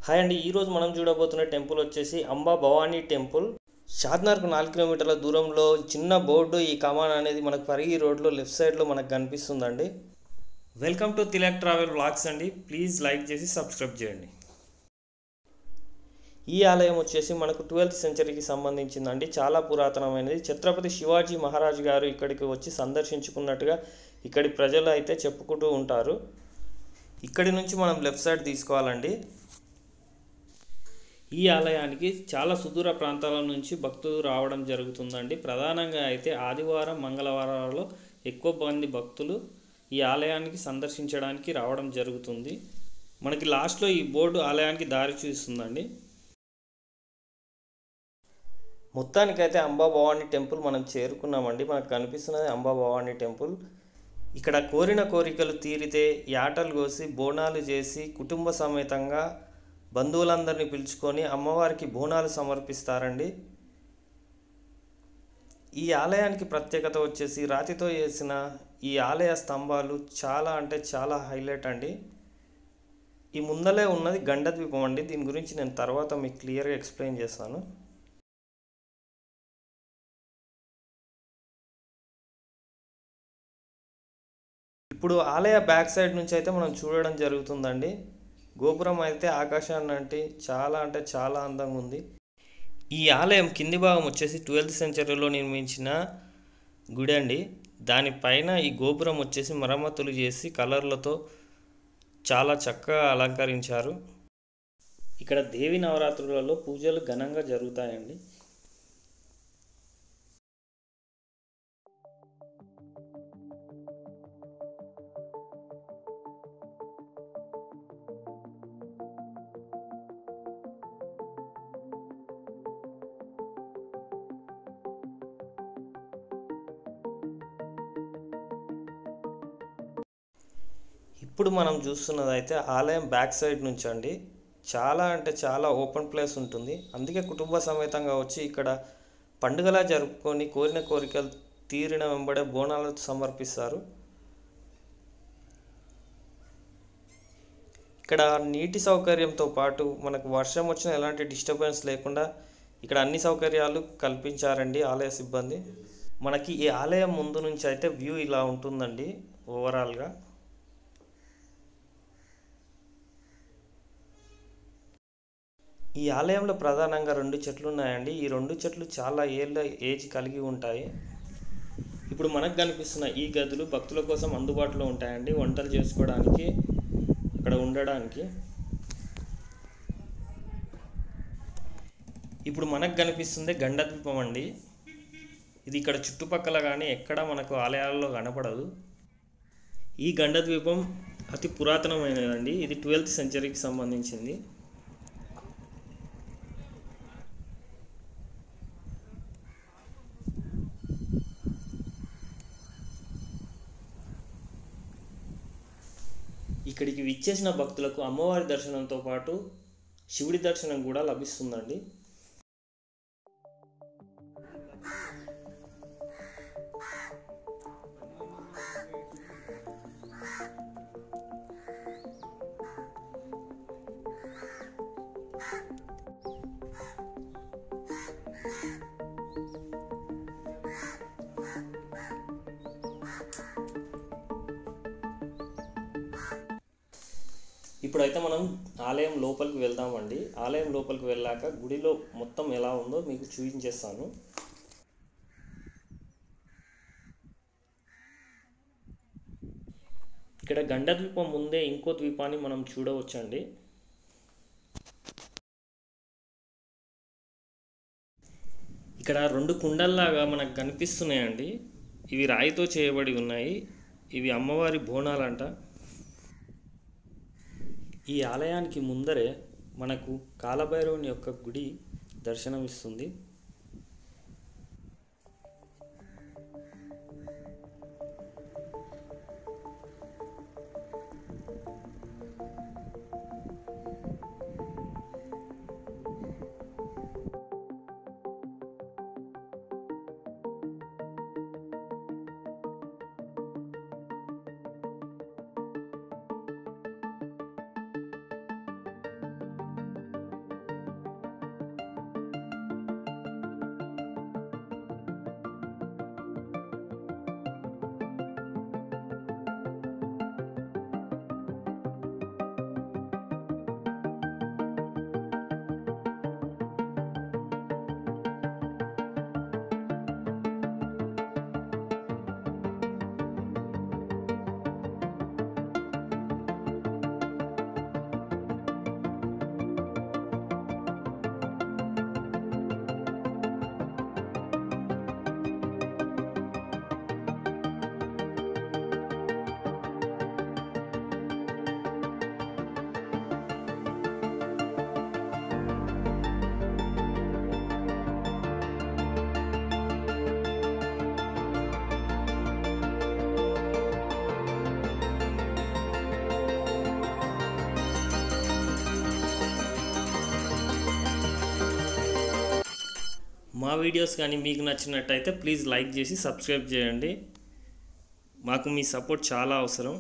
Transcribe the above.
Hi అండి, ఈరోజు మనం చూడబోతున్న టెంపుల్ వచ్చేసి అంబా భవానీ టెంపుల్. షాద్నగర్కు 4 కిలోమీటర్ల దూరంలో చిన్న బోర్డు ఈ కమాన్ అనేది మనకు పరిగి రోడ్లో లెఫ్ట్ సైడ్లో మనకు కనిపిస్తుందండి. Welcome to Tilak travel vlogs అండి. ప్లీజ్ లైక్ చేసి సబ్స్క్రైబ్ చేయండి. ఈ ఆలయం వచ్చేసి మనకు 12th సెంచరీకి సంబంధించిందండి. చాలా పురాతనమైనది. ఛత్రపతి శివాజీ మహారాజ్ గారు ఇక్కడికి వచ్చి సందర్శించుకున్నట్టుగా ఇక్కడి ప్రజలు అయితే చెప్పుకుంటూ ఉంటారు. ఇక్కడి నుంచి మనం లెఫ్ట్ సైడ్ తీసుకోవాలండి. ఈ ఆలయానికి చాలా సుదూర ప్రాంతాల నుంచి భక్తులు రావడం జరుగుతుందండి. ప్రధానంగా అయితే ఆదివారం మంగళవారాలలో ఎక్కువ మంది భక్తులు ఈ ఆలయానికి సందర్శించడానికి రావడం జరుగుతుంది. మనకి లాస్ట్లో ఈ బోర్డు ఆలయానికి దారి చూస్తుందండి. మొత్తానికైతే అంబా భవానీ టెంపుల్ మనం చేరుకున్నామండి. మనకు కనిపిస్తున్నది అంబా భవానీ టెంపుల్. ఇక్కడ కోరిన కోరికలు తీరితే యాటలు కోసి బోనాలు చేసి కుటుంబ సమేతంగా బంధువులందరినీ పిలుచుకొని అమ్మవారికి బోనాలు సమర్పిస్తారండి. ఈ ఆలయానికి ప్రత్యేకత వచ్చేసి రాతితో చేసిన ఈ ఆలయ స్తంభాలు చాలా అంటే చాలా హైలైట్ అండి. ఈ ముందలే ఉన్నది గండద్వీపం అండి. దీని గురించి నేను తర్వాత మీకు క్లియర్గా ఎక్స్ప్లెయిన్ చేస్తాను. ఇప్పుడు ఆలయ బ్యాక్ సైడ్ నుంచి అయితే మనం చూడడం జరుగుతుందండి. గోపురం అయితే ఆకాశాన్ని అంటే చాలా అందంగా ఉంది. ఈ ఆలయం కింది భాగం వచ్చేసి 12th సెంచరీలో నిర్మించిన గుడి అండి. దానిపైన ఈ గోపురం వచ్చేసి మరమ్మతులు చేసి కలర్లతో చాలా చక్కగా అలంకరించారు. ఇక్కడ దేవి నవరాత్రులలో పూజలు ఘనంగా జరుగుతాయండి. ఇప్పుడు మనం చూస్తున్నది అయితే ఆలయం బ్యాక్ సైడ్ నుంచి అండి. చాలా అంటే చాలా ఓపెన్ ప్లేస్ ఉంటుంది. అందుకే కుటుంబ సమేతంగా వచ్చి ఇక్కడ పండుగలా జరుపుకొని కోరిన కోరికలు తీరిన వెంబడే బోనాలు సమర్పిస్తారు. ఇక్కడ నీటి సౌకర్యంతో పాటు మనకు వర్షం వచ్చిన ఎలాంటి డిస్టర్బెన్స్ లేకుండా ఇక్కడ అన్ని సౌకర్యాలు కల్పించారండి ఆలయ సిబ్బంది. మనకి ఈ ఆలయం ముందు నుంచి అయితే వ్యూ ఇలా ఉంటుందండి ఓవరాల్గా. ఈ ఆలయంలో ప్రధానంగా 2 చెట్లు ఉన్నాయండి. ఈ 2 చెట్లు చాలా ఏళ్ళ ఏజ్ కలిగి ఉంటాయి. ఇప్పుడు మనకు కనిపిస్తున్న ఈ గదులు భక్తుల కోసం అందుబాటులో ఉంటాయండి. వంటలు చేసుకోవడానికి, అక్కడ ఉండడానికి. ఇప్పుడు మనకు కనిపిస్తుంది గండద్వీపం అండి. ఇది ఇక్కడ చుట్టుపక్కల కానీ ఎక్కడ మనకు ఆలయాల్లో కనపడదు. ఈ గండద్వీపం అతి పురాతనమైనదండి. ఇది 12th సెంచరీకి సంబంధించింది. ఇక్కడికి విచ్చేసిన భక్తులకు అమ్మవారి దర్శనంతో పాటు శివుడి దర్శనం కూడా లభిస్తుందండి. ఇప్పుడైతే మనం ఆలయం లోపలికి వెళ్దామండి. ఆలయం లోపలికి వెళ్ళాక గుడిలో మొత్తం ఎలా ఉందో మీకు చూపించేస్తాను. ఇక్కడ గండద్వీపం ముందే ఇంకో ద్వీపాన్ని మనం చూడవచ్చండి. ఇక్కడ 2 కుండల్లాగా మనకు కనిపిస్తున్నాయండి. ఇవి రాయితో చేయబడి ఉన్నాయి. ఇవి అమ్మవారి బోనాలంట. ఈ ఆలయానికి ముందరే మనకు కాలభైరవుని యొక్క గుడి దర్శనమిస్తుంది. మా వీడియోస్ కానీ మీకు నచ్చినట్టయితే ప్లీజ్ లైక్ చేసి సబ్స్క్రైబ్ చేయండి. మాకు మీ సపోర్ట్ చాలా అవసరం.